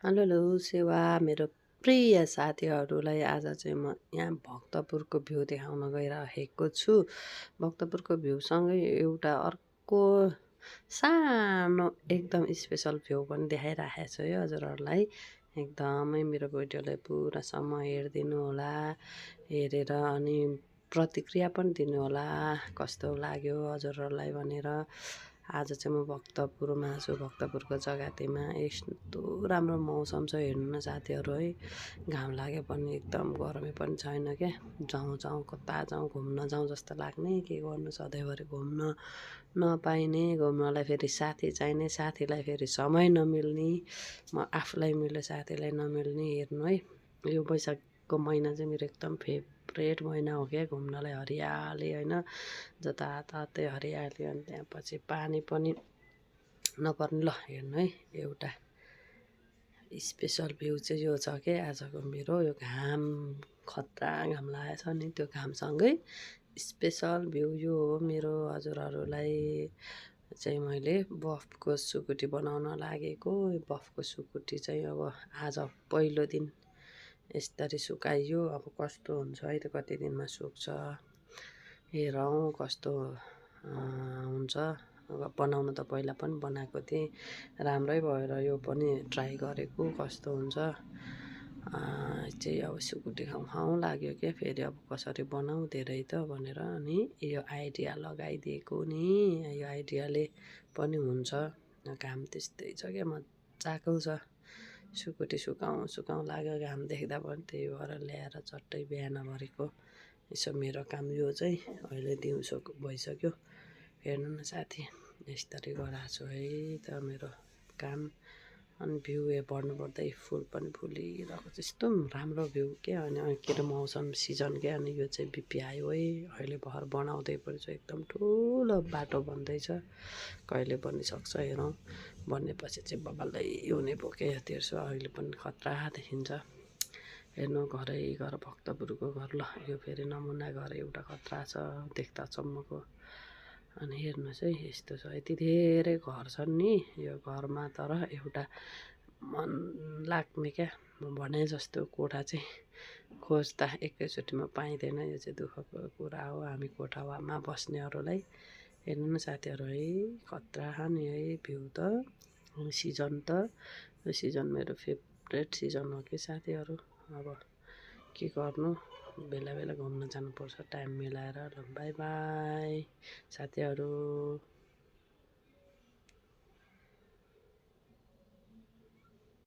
Hello hello सेवा मेरो प्रिय साथीहरूलाई आज चाहिँ म यहाँ भक्तपुरको भ्यू देखाउन गइरहेको छु। भक्तपुरको भ्यूसँगै एउटा अर्को सानो एकदम स्पेसल भ्यू पनि देखाइराखेको छु है हजुरहरूलाई। एकदमै मेरो भिडियोलाई पुरासम्म हेरिदिनु होला, हेरेर अनि प्रतिक्रिया पनि दिनुहोला कस्तो लाग्यो हजुरहरूलाई भनेर। आज चाहिँ म भक्तपुरमा छु, भक्तपुरको जग्गातीमा यस्तो राम्रो मौसम छ हेर्नु न साथीहरू है। घाम लागे पनि एकदम गरमै पनि छैन क्या। जाउँ कता जाउँ घुम्न जाउँ जस्तो लाग्ने, के गर्नु सधैँभरि घुम्न नपाइने, घुम्नलाई फेरि साथी चाहिने, साथीलाई फेरि समय नमिल्ने, म आफूलाई मिल्यो साथीलाई नमिल्ने। हेर्नु है यो वैशाखको महिना चाहिँ मेरो एकदम फेभरेट महिना हो क्या घुम्नलाई। हरियाली होइन, जताततै हरियाली अनि त्यहाँपछि पानी पनि नपर्ने। ल हेर्नु है एउटा स्पेसल भ्यू चाहिँ यो छ कि आजको मेरो यो घाम खतरा घाम लागेको छ नि, त्यो घामसँगै स्पेसल भ्यू यो हो मेरो। हजुरहरूलाई चाहिँ मैले बफको सुकुटी बनाउन लागेको। बफको सुकुटी चाहिँ अब आज पहिलो दिन यसरी सुकाइयो, अब कस्तो हुन्छ है त, कति दिनमा सुक्छ हेरौँ कस्तो हुन्छ। अब बनाउनु त पहिला पनि बनाएको थिएँ, राम्रै भएर यो पनि ट्राई गरेको कस्तो हुन्छ चाहिँ। अब सुकुटी खाउँ खाउँ लाग्यो क्या, फेरि अब कसरी बनाऊँ धेरै त भनेर अनि यो आइडिया लगाइदिएको नि। यो आइडियाले पनि हुन्छ। घाम त्यस्तै छ क्या, मजाको छ। सुकुटी सुकाउँ लाग्यो घाम देख्दा पनि, त्यही भएर ल्याएर चट्टै बिहानभरिको यसो मेरो काम यो चाहिँ अहिले दिउँसो भइसक्यो। हेर्नु न साथी यस्तरी गराएको छु है त मेरो काम। अनि भ्यू बढ्दै फुल पनि फुलिरहेको छ, यस्तो राम्रो भ्यू क्या। अनि के अरे मौसम सिजन क्या, अनि यो चाहिँ बिपी आयो है अहिले भर बनाउँदै पनि छ, एकदम ठुलो बाटो बन्दैछ, कहिले बनिसक्छ हेरौँ। बनेपछि चाहिँ बबाल्दै हुने पो के तेर्सो अहिले पनि खतरा देखिन्छ। हेर्नु घरै घर भक्तपुरको घर, ल यो फेरि नमुना घर एउटा खतरा छ देख्दासम्मको। अनि हेर्नुहोस् है यस्तो छ, यति धेरै घर छन् नि यो घरमा, तर एउटा मन लाग्ने क्या भने जस्तो कोठा चाहिँ खोज्दा एकैचोटिमा पाइँदैन। यो चाहिँ दुःखको कुरा हो हामी कोठामा बस्नेहरूलाई। हेर्नु न साथीहरू है खतरा नि है भ्यू त। सिजन त यो सिजन मेरो फेभरेट सिजन हो कि साथीहरू। अब के गर्नु, बेला बेला घुम्न जानुपर्छ टाइम मिलाएर। ल बाई बाई साथीहरू।